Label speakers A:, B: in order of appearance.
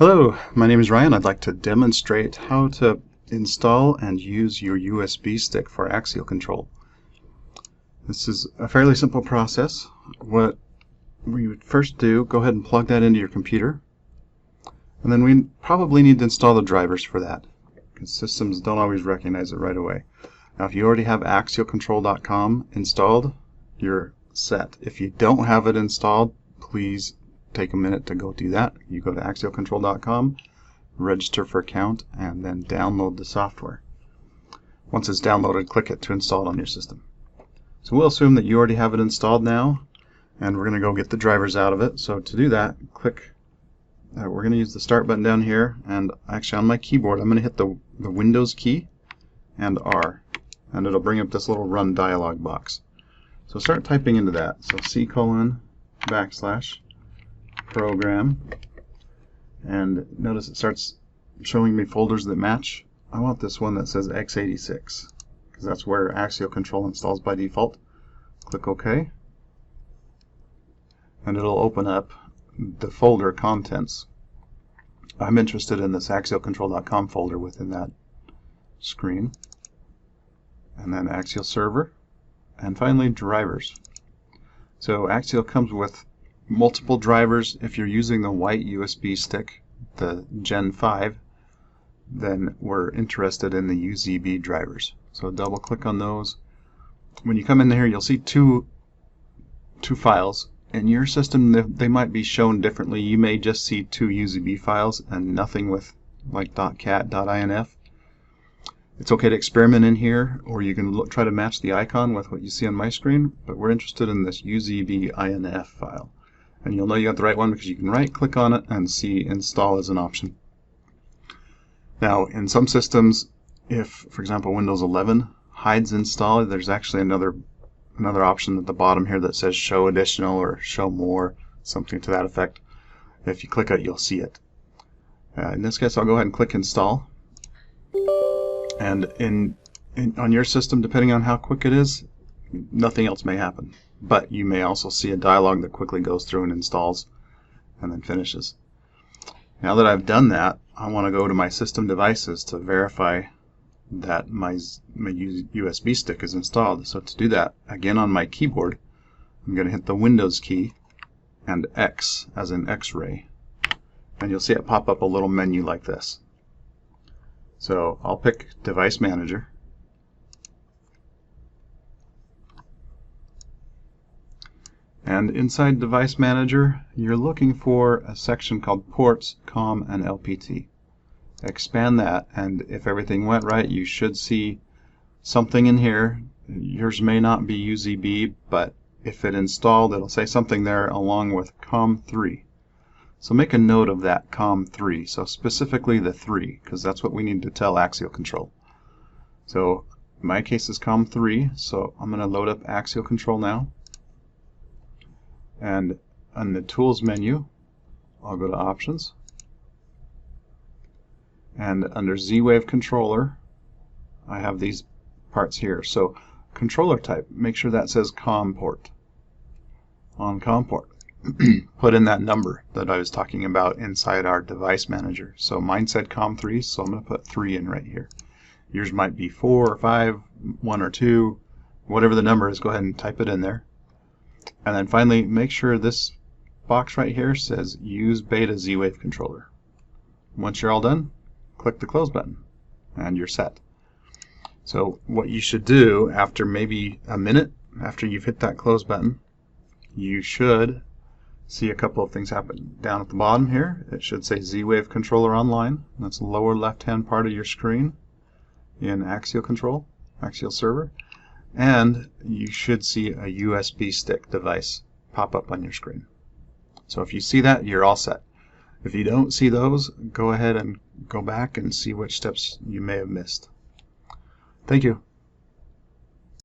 A: Hello, my name is Ryan. I'd like to demonstrate how to install and use your USB stick for Axial Control. This is a fairly simple process. What we would first do, go ahead and plug that into your computer. And then we probably need to install the drivers for that, because systems don't always recognize it right away. Now if you already have axialcontrol.com installed, you're set. If you don't have it installed, please take a minute to go do that. You go to axialcontrol.com, register for account, and then download the software. Once it's downloaded, click it to install it on your system. So we'll assume that you already have it installed now, and we're going to go get the drivers out of it. So to do that, click, we're going to use the start button down here, and actually on my keyboard I'm going to hit the Windows key and R, and it'll bring up this little run dialog box. So start typing into that. So C:\program, and notice it starts showing me folders that match. I want this one that says x86 because that's where Axial Control installs by default. Click OK, and it'll open up the folder contents. I'm interested in this axialcontrol.com folder within that screen, and then Axial Server, and finally drivers. So Axial comes with multiple drivers. If you're using the white USB stick, the Gen 5, then we're interested in the UZB drivers. So double click on those. When you come in here, you'll see two files. In your system, they might be shown differently. You may just see two UZB files and nothing with like .cat, .inf. It's okay to experiment in here, or you can try to match the icon with what you see on my screen, but we're interested in this UZB INF file. And you'll know you got the right one because you can right click on it and see install as an option. Now in some systems, if for example Windows 11 hides install, there's actually another option at the bottom here that says show additional or show more, something to that effect. If you click it, you'll see it. In this case, I'll go ahead and click install, and on your system, depending on how quick it is, nothing else may happen. But you may also see a dialog that quickly goes through and installs and then finishes. Now that I've done that, I want to go to my system devices to verify that my USB stick is installed. So to do that, again on my keyboard, I'm going to hit the Windows key and X as in X-ray, and you'll see it pop up a little menu like this. So I'll pick Device Manager, and inside Device Manager you're looking for a section called Ports, COM, and LPT. Expand that, and if everything went right, you should see something in here. Yours may not be UZB, but if it installed, it'll say something there along with COM3. So make a note of that COM3, so specifically the 3, because that's what we need to tell Axial Control. So in my case is COM3, so I'm going to load up Axial Control now. And on the Tools menu, I'll go to Options. And under Z-Wave Controller, I have these parts here. So controller type, make sure that says COM port. On COM port, put in that number that I was talking about inside our Device Manager. So mine said COM3, so I'm going to put 3 in right here. Yours might be 4 or 5, 1 or 2, whatever the number is, go ahead and type it in there. And then finally, make sure this box right here says Use Beta Z-Wave Controller. Once you're all done, click the close button and you're set. So what you should do after maybe a minute after you've hit that close button, you should see a couple of things happen. Down at the bottom here, it should say Z-Wave Controller Online. That's the lower left-hand part of your screen in Axial Control, Axial Server. And you should see a USB stick device pop up on your screen. So if you see that, you're all set. If you don't see those, go ahead and go back and see which steps you may have missed. Thank you.